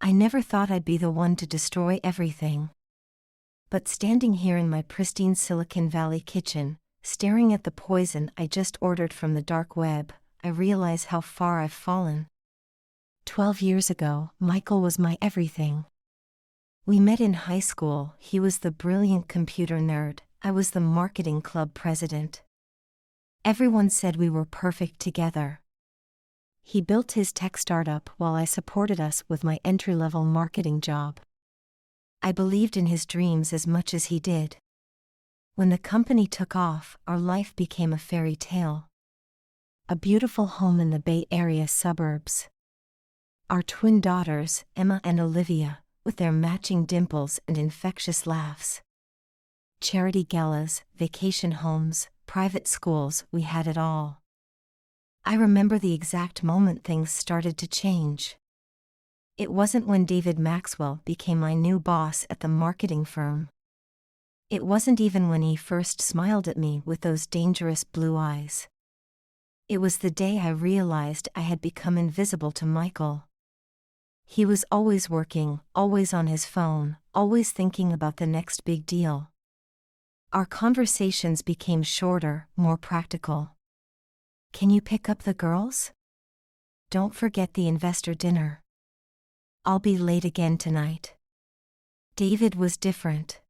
I never thought I'd be the one to destroy everything. But standing here in my pristine Silicon Valley kitchen, staring at the poison I just ordered from the dark web, I realize how far I've fallen. 12 years ago, Michael was my everything. We met in high school. He was the brilliant computer nerd, I was the marketing club president. Everyone said we were perfect together. He built his tech startup while I supported us with my entry-level marketing job. I believed in his dreams as much as he did. When the company took off, our life became a fairy tale. A beautiful home in the Bay Area suburbs. Our twin daughters, Emma and Olivia, with their matching dimples and infectious laughs. Charity galas, vacation homes, private schools, we had it all. I remember the exact moment things started to change. It wasn't when David Maxwell became my new boss at the marketing firm. It wasn't even when he first smiled at me with those dangerous blue eyes. It was the day I realized I had become invisible to Michael. He was always working, always on his phone, always thinking about the next big deal. Our conversations became shorter, more practical. Can you pick up the girls? Don't forget the investor dinner. I'll be late again tonight. David was different.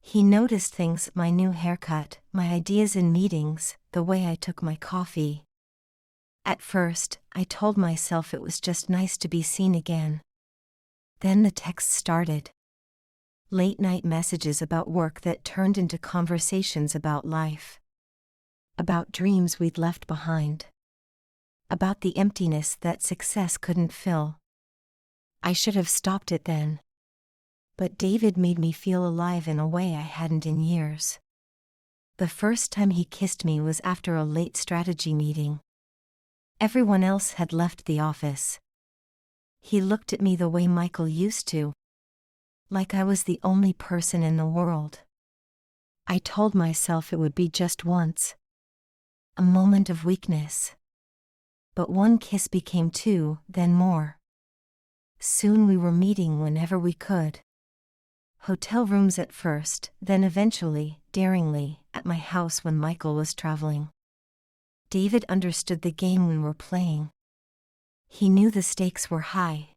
He noticed things, my new haircut, my ideas in meetings, the way I took my coffee. At first, I told myself it was just nice to be seen again. Then the texts started. Late-night messages about work that turned into conversations about life. About dreams we'd left behind. About the emptiness that success couldn't fill. I should have stopped it then. But David made me feel alive in a way I hadn't in years. The first time he kissed me was after a late strategy meeting. Everyone else had left the office. He looked at me the way Michael used to. Like I was the only person in the world. I told myself it would be just once. A moment of weakness. But one kiss became two, then more. Soon we were meeting whenever we could. Hotel rooms at first, then eventually, daringly, at my house when Michael was traveling. David understood the game we were playing. He knew the stakes were high.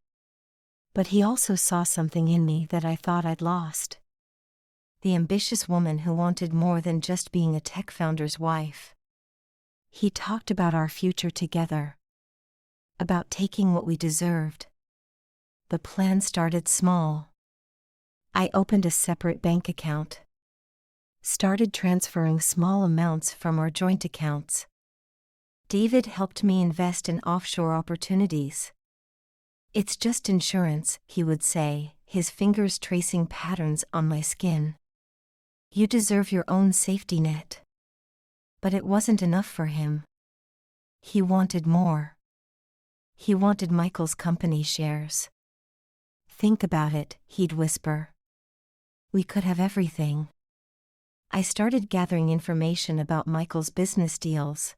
But he also saw something in me that I thought I'd lost. The ambitious woman who wanted more than just being a tech founder's wife. He talked about our future together. About taking what we deserved. The plan started small. I opened a separate bank account. Started transferring small amounts from our joint accounts. David helped me invest in offshore opportunities. It's just insurance, he would say, his fingers tracing patterns on my skin. You deserve your own safety net. But it wasn't enough for him. He wanted more. He wanted Michael's company shares. Think about it, he'd whisper. We could have everything. I started gathering information about Michael's business deals.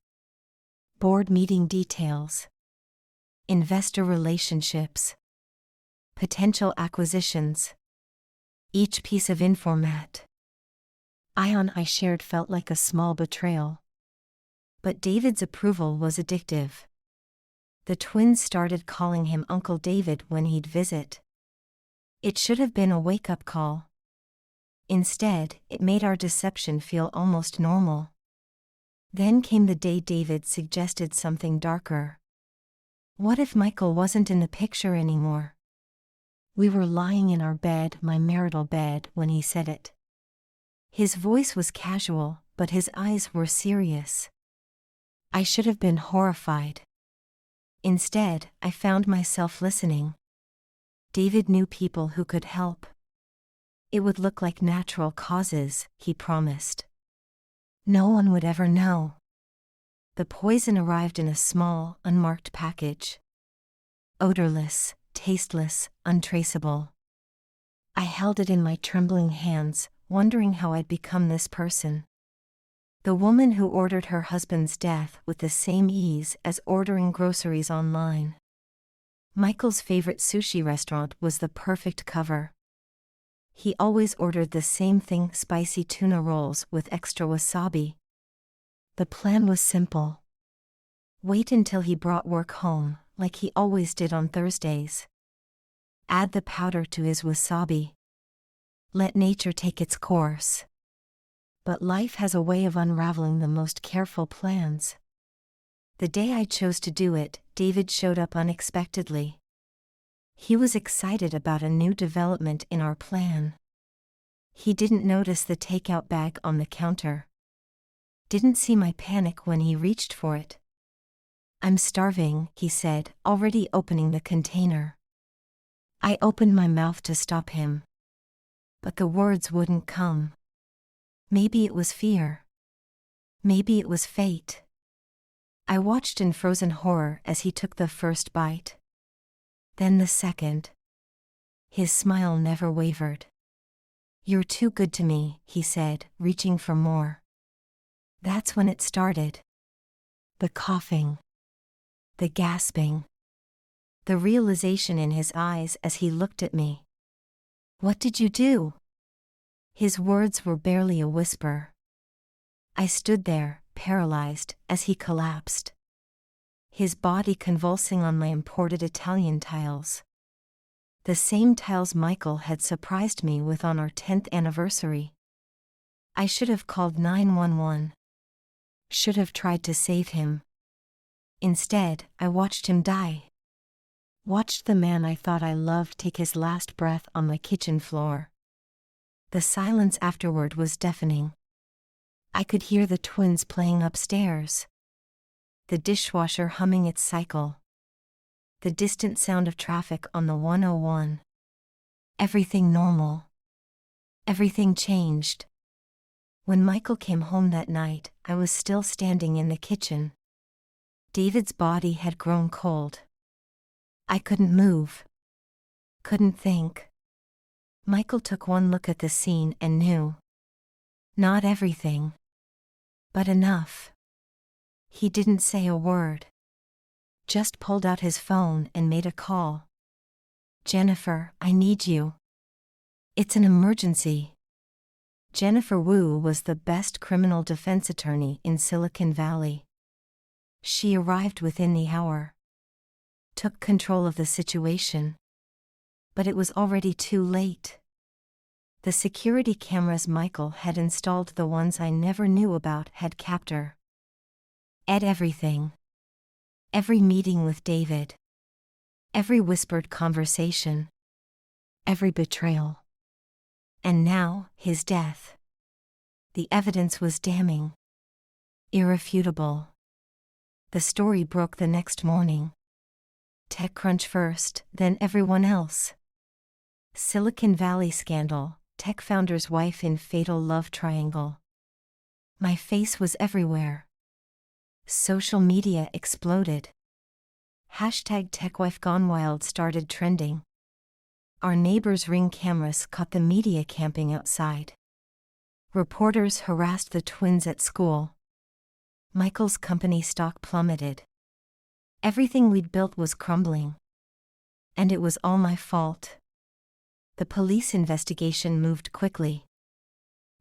Board meeting details. Investor relationships. Potential acquisitions. Each piece of information I shared felt like a small betrayal. But David's approval was addictive. The twins started calling him Uncle David when he'd visit. It should have been a wake-up call. Instead, it made our deception feel almost normal. Then came the day David suggested something darker. What if Michael wasn't in the picture anymore? We were lying in our bed, my marital bed, when he said it. His voice was casual, but his eyes were serious. I should have been horrified. Instead, I found myself listening. David knew people who could help. It would look like natural causes, he promised. No one would ever know. The poison arrived in a small, unmarked package. Odorless, tasteless, untraceable. I held it in my trembling hands, wondering how I'd become this person. The woman who ordered her husband's death with the same ease as ordering groceries online. Michael's favorite sushi restaurant was the perfect cover. He always ordered the same thing: spicy tuna rolls with extra wasabi. The plan was simple. Wait until he brought work home, like he always did on Thursdays. Add the powder to his wasabi. Let nature take its course. But life has a way of unraveling the most careful plans. The day I chose to do it, David showed up unexpectedly. He was excited about a new development in our plan. He didn't notice the takeout bag on the counter. Didn't see my panic when he reached for it. "I'm starving," he said, already opening the container. I opened my mouth to stop him. But the words wouldn't come. Maybe it was fear. Maybe it was fate. I watched in frozen horror as he took the first bite. Then the second. His smile never wavered. "You're too good to me," he said, reaching for more. That's when it started. The coughing. The gasping. The realization in his eyes as he looked at me. "What did you do?" His words were barely a whisper. I stood there, paralyzed, as he collapsed. His body convulsing on my imported Italian tiles. The same tiles Michael had surprised me with on our 10th anniversary. I should have called 911. Should have tried to save him. Instead, I watched him die. Watched the man I thought I loved take his last breath on my kitchen floor. The silence afterward was deafening. I could hear the twins playing upstairs. The dishwasher humming its cycle. The distant sound of traffic on the 101. Everything normal. Everything changed. When Michael came home that night, I was still standing in the kitchen. David's body had grown cold. I couldn't move. Couldn't think. Michael took one look at the scene and knew. Not everything. But enough. He didn't say a word. Just pulled out his phone and made a call. "Jennifer, I need you. It's an emergency." Jennifer Wu was the best criminal defense attorney in Silicon Valley. She arrived within the hour. Took control of the situation. But it was already too late. The security cameras Michael had installed, the ones I never knew about, had captured everything. Every meeting with David. Every whispered conversation. Every betrayal. And now, his death. The evidence was damning. Irrefutable. The story broke the next morning. TechCrunch first, then everyone else. Silicon Valley scandal, tech founder's wife in fatal love triangle. My face was everywhere. Social media exploded. #TechWifeGoneWild started trending. Our neighbor's Ring cameras caught the media camping outside. Reporters harassed the twins at school. Michael's company stock plummeted. Everything we'd built was crumbling. And it was all my fault. The police investigation moved quickly.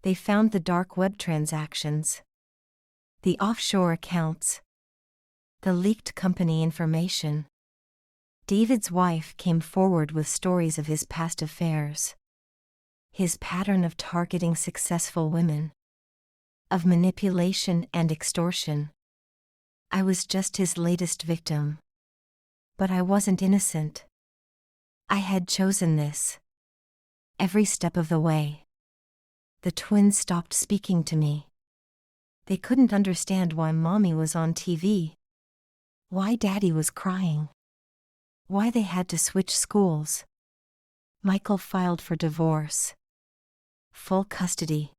They found the dark web transactions. The offshore accounts. The leaked company information. David's wife came forward with stories of his past affairs. His pattern of targeting successful women. Of manipulation and extortion. I was just his latest victim. But I wasn't innocent. I had chosen this. Every step of the way. The twins stopped speaking to me. They couldn't understand why Mommy was on TV. Why Daddy was crying. Why they had to switch schools. Michael filed for divorce. Full custody.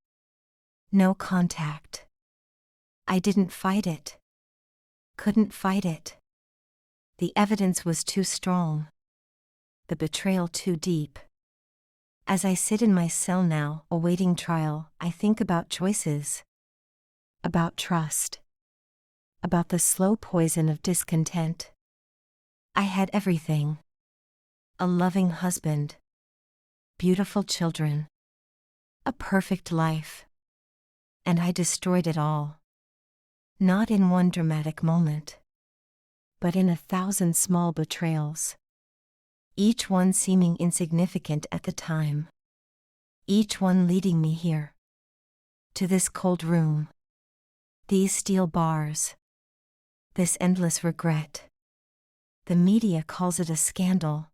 No contact. I didn't fight it. Couldn't fight it. The evidence was too strong. The betrayal too deep. As I sit in my cell now, awaiting trial, I think about choices. About trust. About the slow poison of discontent. I had everything. a loving husband, beautiful children, a perfect life. And I destroyed it all. Not in one dramatic moment, but in 1,000 small betrayals. Each one seeming insignificant at the time. Each one leading me here. To this cold room. These steel bars. This endless regret. The media calls it a scandal.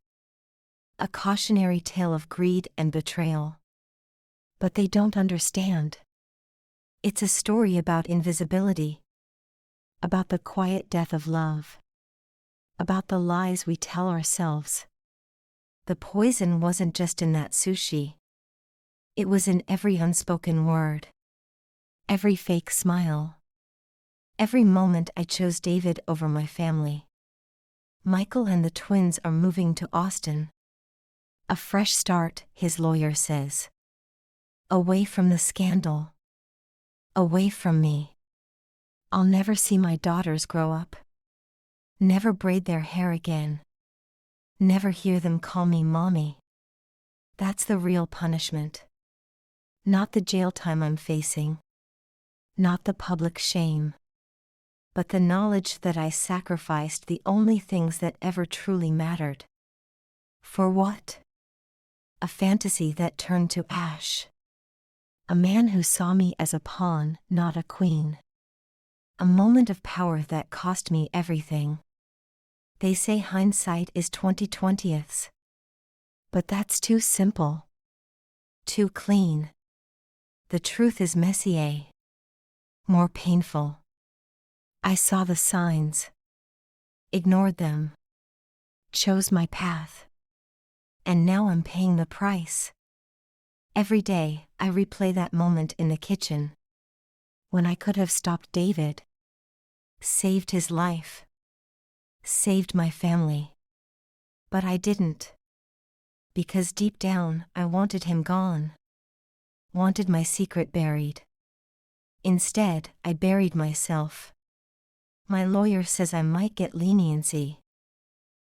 A cautionary tale of greed and betrayal. But they don't understand. It's a story about invisibility. About the quiet death of love. About the lies we tell ourselves. The poison wasn't just in that sushi. It was in every unspoken word. Every fake smile. Every moment I chose David over my family. Michael and the twins are moving to Austin. A fresh start, his lawyer says. Away from the scandal. Away from me. I'll never see my daughters grow up. Never braid their hair again. Never hear them call me mommy. That's the real punishment. Not the jail time I'm facing. Not the public shame. But the knowledge that I sacrificed the only things that ever truly mattered. For what? A fantasy that turned to ash. A man who saw me as a pawn, not a queen. A moment of power that cost me everything. They say hindsight is 20/20ths. But that's too simple. Too clean. The truth is messier. More painful. I saw the signs. Ignored them. Chose my path. And now I'm paying the price. Every day, I replay that moment in the kitchen. When I could have stopped David. Saved his life. Saved my family. But I didn't. Because deep down, I wanted him gone. Wanted my secret buried. Instead, I buried myself. My lawyer says I might get leniency.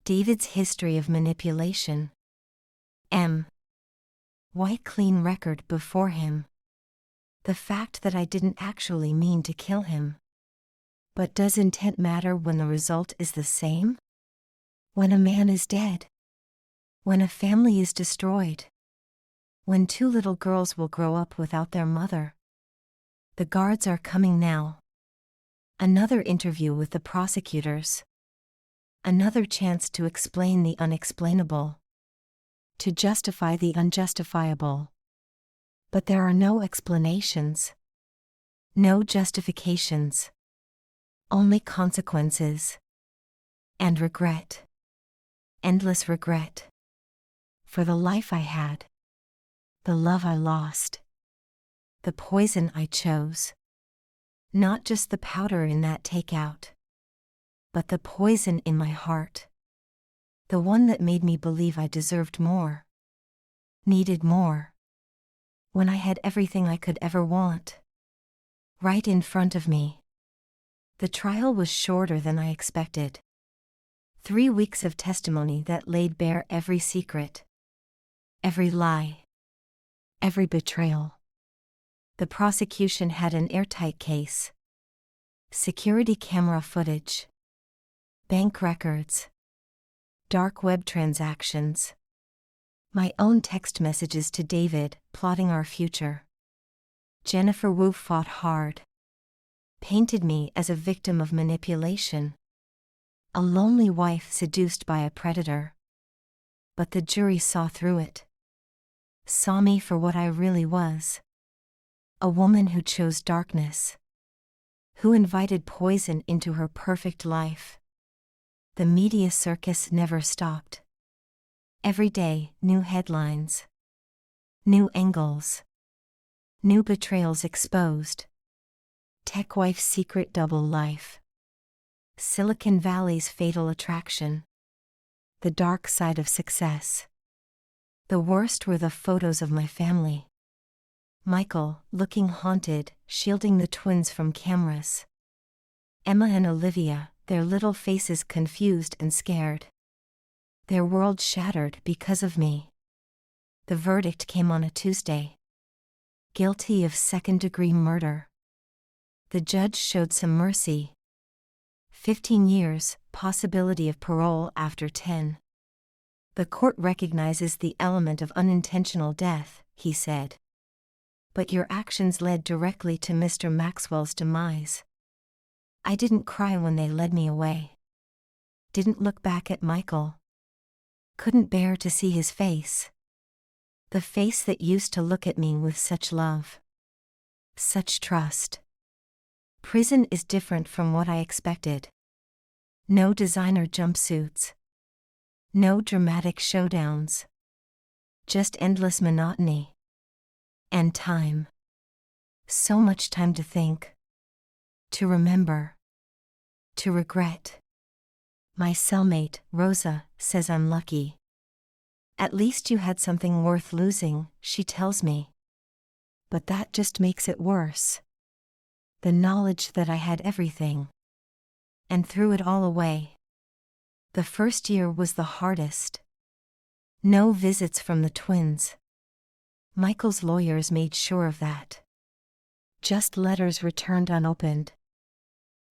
David's history of manipulation. White clean record before him. The fact that I didn't actually mean to kill him. But does intent matter when the result is the same? When a man is dead? When a family is destroyed? When 2 little girls will grow up without their mother? The guards are coming now. Another interview with the prosecutors. Another chance to explain the unexplainable. To justify the unjustifiable. But there are no explanations. No justifications. Only consequences. And regret. Endless regret. For the life I had. The love I lost. The poison I chose. Not just the powder in that takeout. But the poison in my heart. The one that made me believe I deserved more. Needed more. When I had everything I could ever want. Right in front of me. The trial was shorter than I expected. 3 weeks of testimony that laid bare every secret. Every lie. Every betrayal. The prosecution had an airtight case. Security camera footage. Bank records. Dark web transactions. My own text messages to David, plotting our future. Jennifer Wu fought hard. Painted me as a victim of manipulation. A lonely wife seduced by a predator. But the jury saw through it. Saw me for what I really was. A woman who chose darkness. Who invited poison into her perfect life. The media circus never stopped. Every day, new headlines. New angles. New betrayals exposed. Tech wife's secret double life. Silicon Valley's fatal attraction. The dark side of success. The worst were the photos of my family. Michael, looking haunted, shielding the twins from cameras. Emma and Olivia, their little faces confused and scared. Their world shattered because of me. The verdict came on a Tuesday. Guilty of second-degree murder. The judge showed some mercy. 15 years, possibility of parole after 10. The court recognizes the element of unintentional death, he said. But your actions led directly to Mr. Maxwell's demise. I didn't cry when they led me away. Didn't look back at Michael. Couldn't bear to see his face. The face that used to look at me with such love. Such trust. Prison is different from what I expected. No designer jumpsuits. No dramatic showdowns. Just endless monotony. And time. So much time to think. To remember. To regret. My cellmate, Rosa, says I'm lucky. At least you had something worth losing, she tells me. But that just makes it worse. The knowledge that I had everything. And threw it all away. The first year was the hardest. No visits from the twins. Michael's lawyers made sure of that. Just letters returned unopened.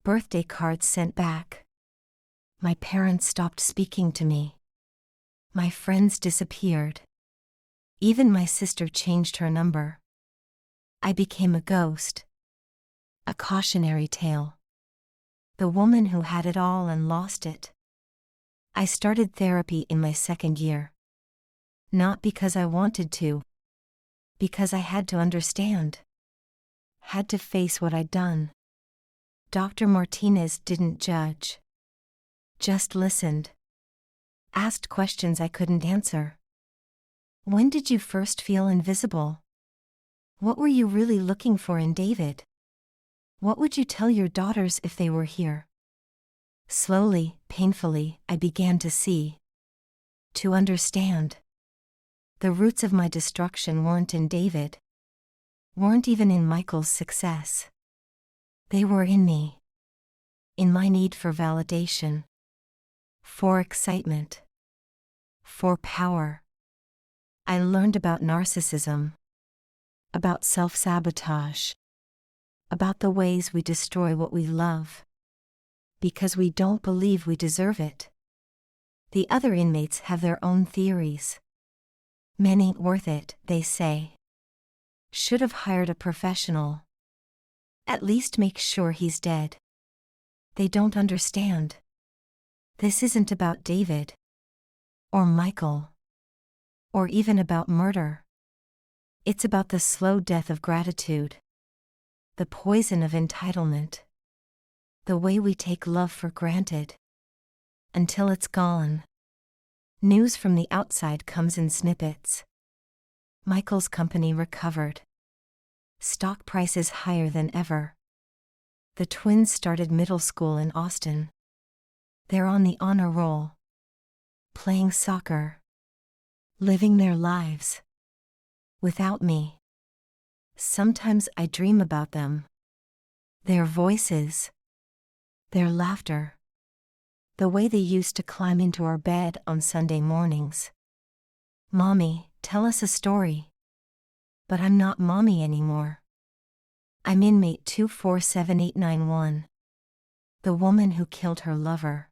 Birthday cards sent back. My parents stopped speaking to me. My friends disappeared. Even my sister changed her number. I became a ghost. A cautionary tale. The woman who had it all and lost it. I started therapy in my second year. Not because I wanted to. Because I had to understand. Had to face what I'd done. Dr. Martinez didn't judge. Just listened. Asked questions I couldn't answer. When did you first feel invisible? What were you really looking for in David? What would you tell your daughters if they were here? Slowly, painfully, I began to see. To understand. The roots of my destruction weren't in David. Weren't even in Michael's success. They were in me. In my need for validation. For excitement. For power. I learned about narcissism. About self-sabotage. About the ways we destroy what we love. Because we don't believe we deserve it. The other inmates have their own theories. Men ain't worth it, they say. Should have hired a professional. At least make sure he's dead. They don't understand. This isn't about David. Or Michael. Or even about murder. It's about the slow death of gratitude. The poison of entitlement. The way we take love for granted. Until it's gone. News from the outside comes in snippets. Michael's company recovered. Stock prices higher than ever. The twins started middle school in Austin. They're on the honor roll. Playing soccer. Living their lives. Without me. Sometimes I dream about them. Their voices. Their laughter. The way they used to climb into our bed on Sunday mornings. Mommy, tell us a story. But I'm not Mommy anymore. I'm inmate 247891. The woman who killed her lover.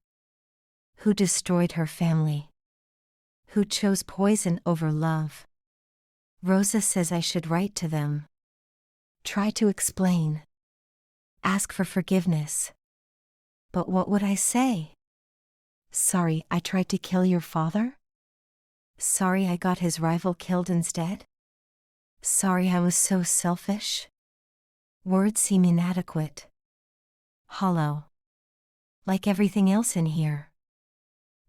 Who destroyed her family. Who chose poison over love. Rosa says I should write to them. Try to explain. Ask for forgiveness. But what would I say? Sorry I tried to kill your father? Sorry I got his rival killed instead? Sorry I was so selfish? Words seem inadequate. Hollow. Like everything else in here.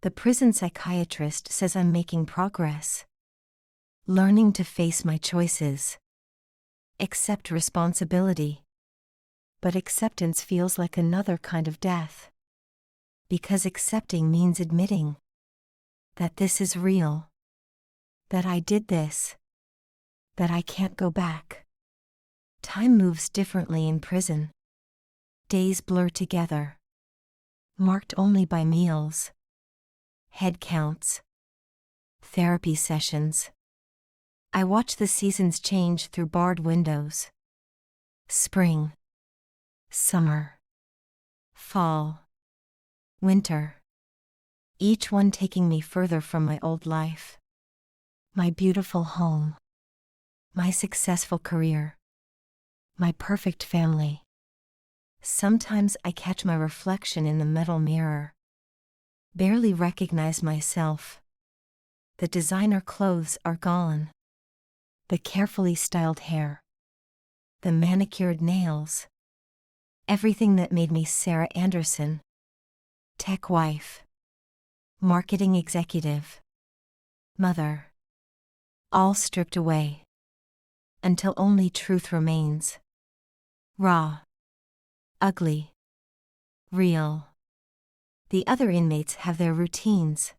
The prison psychiatrist says I'm making progress. Learning to face my choices. Accept responsibility. But acceptance feels like another kind of death. Because accepting means admitting that this is real. That I did this. That I can't go back. Time moves differently in prison. Days blur together. Marked only by meals. Head counts. Therapy sessions. I watch the seasons change through barred windows. Spring. Summer. Fall. Winter. Each one taking me further from my old life. My beautiful home. My successful career. My perfect family. Sometimes I catch my reflection in the metal mirror. Barely recognize myself. The designer clothes are gone. The carefully styled hair. The manicured nails. Everything that made me Sarah Anderson. Tech wife. Marketing executive. Mother. All stripped away. Until only truth remains. Raw. Ugly. Real. The other inmates have their routines.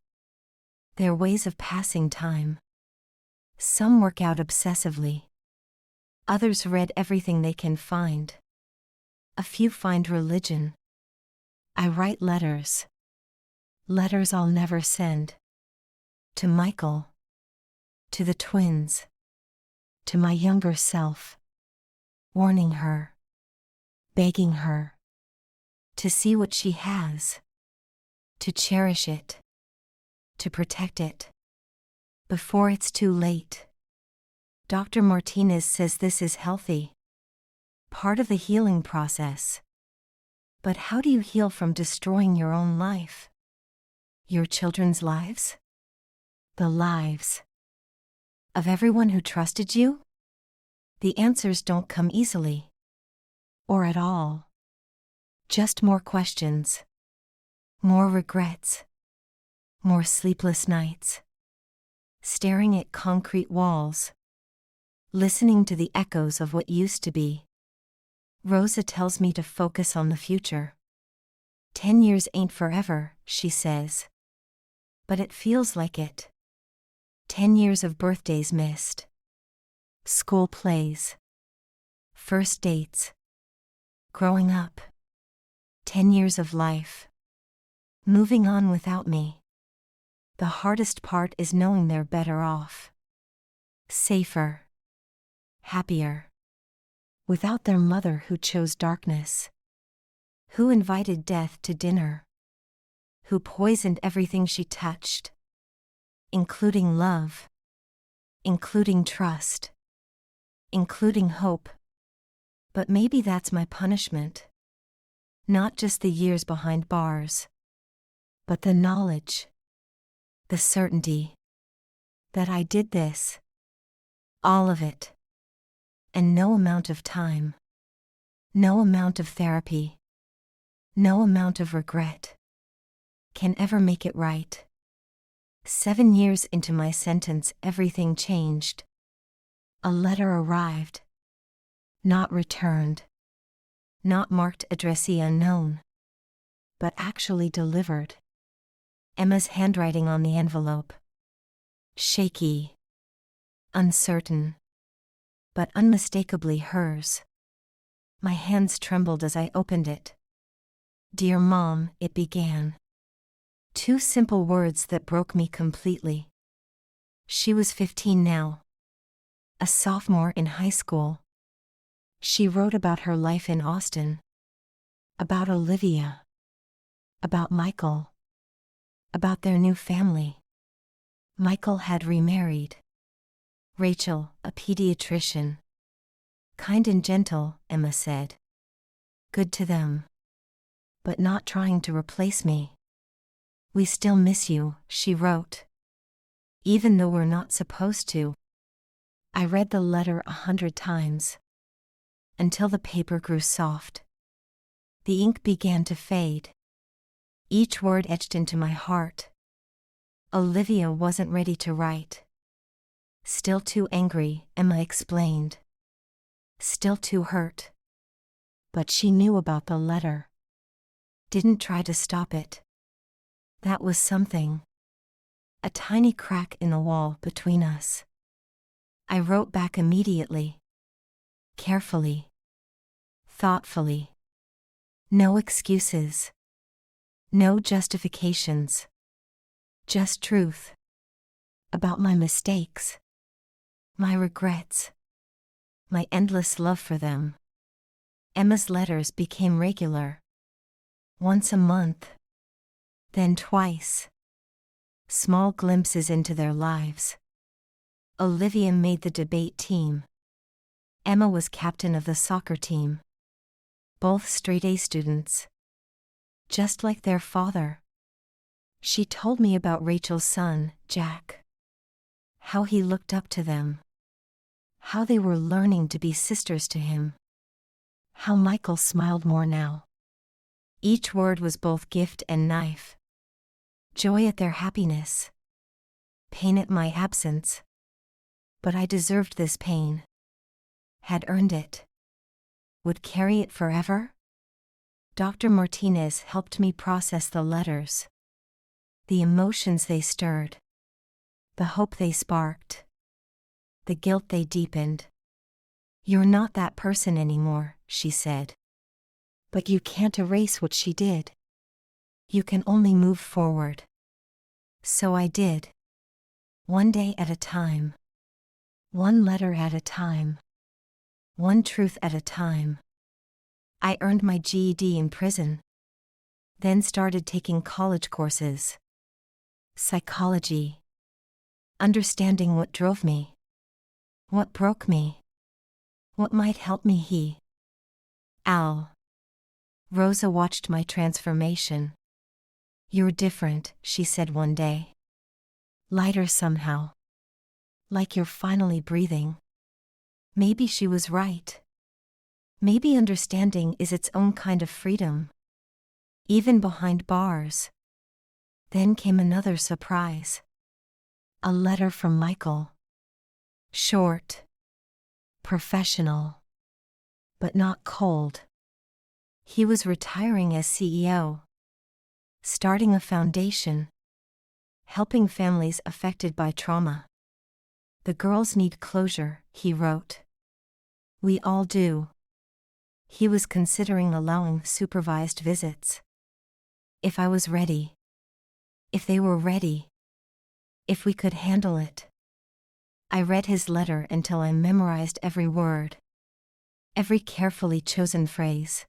Their ways of passing time. Some work out obsessively. Others read everything they can find. A few find religion. I write letters. Letters I'll never send. To Michael. To the twins. To my younger self. Warning her. Begging her. To see what she has. To cherish it. To protect it. Before it's too late. Dr. Martinez says this is healthy. Part of the healing process. But how do you heal from destroying your own life? Your children's lives? The lives of everyone who trusted you? The answers don't come easily. Or at all. Just more questions. More regrets. More sleepless nights. Staring at concrete walls. Listening to the echoes of what used to be. Rosa tells me to focus on the future. 10 years ain't forever, she says. But it feels like it. 10 years of birthdays missed. School plays. First dates. Growing up. 10 years of life. Moving on without me. The hardest part is knowing they're better off. Safer. Happier. Without their mother who chose darkness. Who invited death to dinner. Who poisoned everything she touched. Including love. Including trust. Including hope. But maybe that's my punishment. Not just the years behind bars. But the knowledge. The certainty. That I did this. All of it. And no amount of time. No amount of therapy. No amount of regret. Can ever make it right. 7 years into my sentence, everything changed. A letter arrived. Not returned. Not marked addressee unknown. But actually delivered. Emma's handwriting on the envelope. Shaky. Uncertain. But unmistakably hers. My hands trembled as I opened it. Dear Mom, it began. 2 simple words that broke me completely. She was 15 now. A sophomore in high school. She wrote about her life in Austin. About Olivia. About Michael. About their new family. Michael had remarried. Rachel, a pediatrician. Kind and gentle, Emma said. Good to them. But not trying to replace me. We still miss you, she wrote. Even though we're not supposed to. I read the letter 100 times. Until the paper grew soft. The ink began to fade. Each word etched into my heart. Olivia wasn't ready to write. Still too angry, Emma explained. Still too hurt. But she knew about the letter. Didn't try to stop it. That was something. A tiny crack in the wall between us. I wrote back immediately. Carefully. Thoughtfully. No excuses. No justifications. Just truth. About my mistakes, my regrets, my endless love for them. Emma's letters became regular. Once a month, then twice. Small glimpses into their lives. Olivia made the debate team. Emma was captain of the soccer team. Both straight-A students. Just like their father. She told me about Rachel's son, Jack. How he looked up to them. How they were learning to be sisters to him. How Michael smiled more now. Each word was both gift and knife. Joy at their happiness. Pain at my absence. But I deserved this pain. Had earned it. Would carry it forever? Dr. Martinez helped me process the letters. The emotions they stirred. The hope they sparked. The guilt they deepened. You're not that person anymore, she said. But you can't erase what she did. You can only move forward. So I did. One day at a time. One letter at a time. One truth at a time. I earned my GED in prison. Then started taking college courses. Psychology. Understanding what drove me. What broke me. What might help me. Al. Rosa watched my transformation. You're different, she said one day. Lighter somehow. Like you're finally breathing. Maybe she was right. Maybe understanding is its own kind of freedom. Even behind bars. Then came another surprise. A letter from Michael. Short. Professional. But not cold. He was retiring as CEO. Starting a foundation. Helping families affected by trauma. The girls need closure, he wrote. We all do. He was considering allowing supervised visits. If I was ready. If they were ready. If we could handle it. I read his letter until I memorized every word. Every carefully chosen phrase.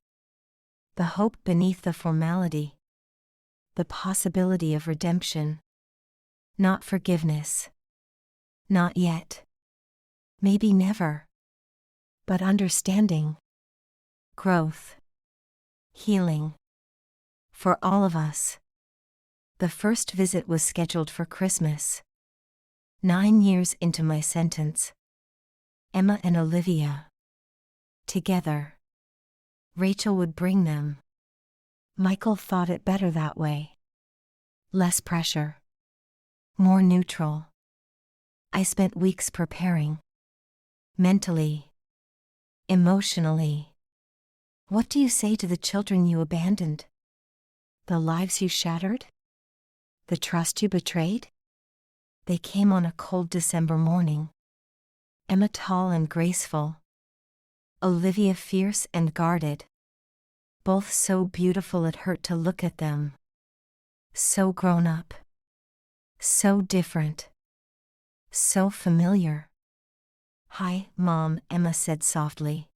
The hope beneath the formality. The possibility of redemption. Not forgiveness. Not yet. Maybe never. But understanding. Growth. Healing. For all of us. The first visit was scheduled for Christmas. 9 years into my sentence. Emma and Olivia. Together. Rachel would bring them. Michael thought it better that way. Less pressure. More neutral. I spent weeks preparing. Mentally. Emotionally. What do you say to the children you abandoned? The lives you shattered? The trust you betrayed? They came on a cold December morning. Emma tall and graceful. Olivia fierce and guarded. Both so beautiful it hurt to look at them. So grown up. So different. So familiar. Hi, Mom, Emma said softly.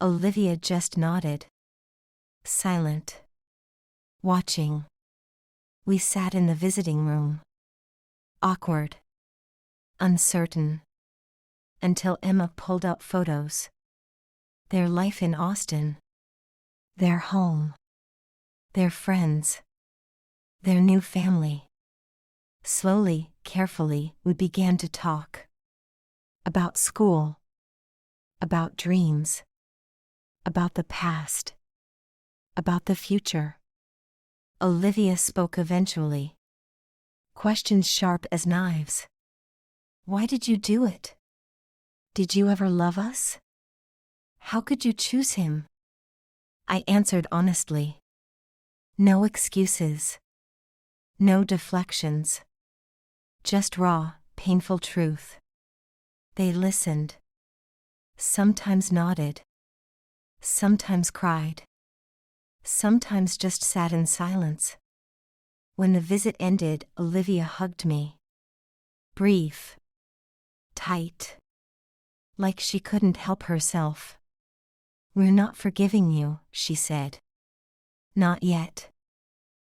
Olivia just nodded. Silent. Watching. We sat in the visiting room. Awkward. Uncertain. Until Emma pulled out photos. Their life in Austin. Their home. Their friends. Their new family. Slowly, carefully, we began to talk. About school. About dreams. About the past. About the future. Olivia spoke eventually. Questions sharp as knives. Why did you do it? Did you ever love us? How could you choose him? I answered honestly. No excuses. No deflections. Just raw, painful truth. They listened. Sometimes nodded. Sometimes cried. Sometimes just sat in silence. When the visit ended, Olivia hugged me. Brief. Tight. Like she couldn't help herself. "We're not forgiving you," she said. "Not yet.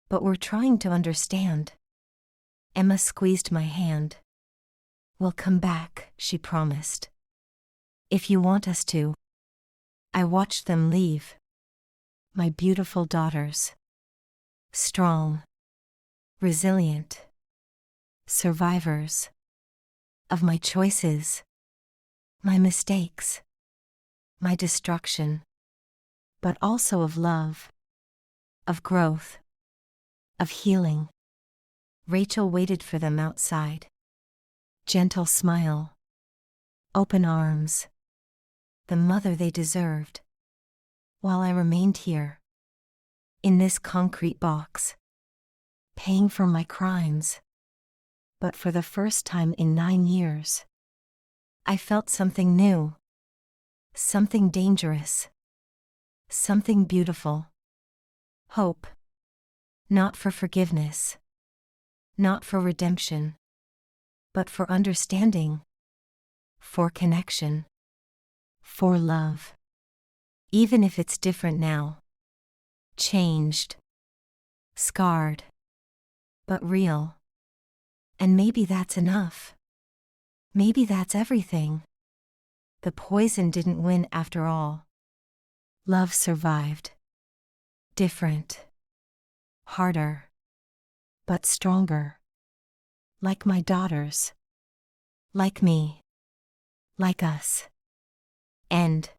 But we're trying to understand." Emma squeezed my hand. "We'll come back," she promised. "If you want us to." I watched them leave. My beautiful daughters. Strong. Resilient. Survivors. Of my choices. My mistakes. My destruction. But also of love. Of growth. Of healing. Rachel waited for them outside. Gentle smile. Open arms. The mother they deserved. While I remained here. In this concrete box. Paying for my crimes. But for the first time in 9 years. I felt something new. Something dangerous. Something beautiful. Hope. Not for forgiveness. Not for redemption. But for understanding. For connection. For love. Even if it's different now. Changed. Scarred. But real. And maybe that's enough. Maybe that's everything. The poison didn't win after all. Love survived. Different. Harder. But stronger. Like my daughters. Like me. Like us. End.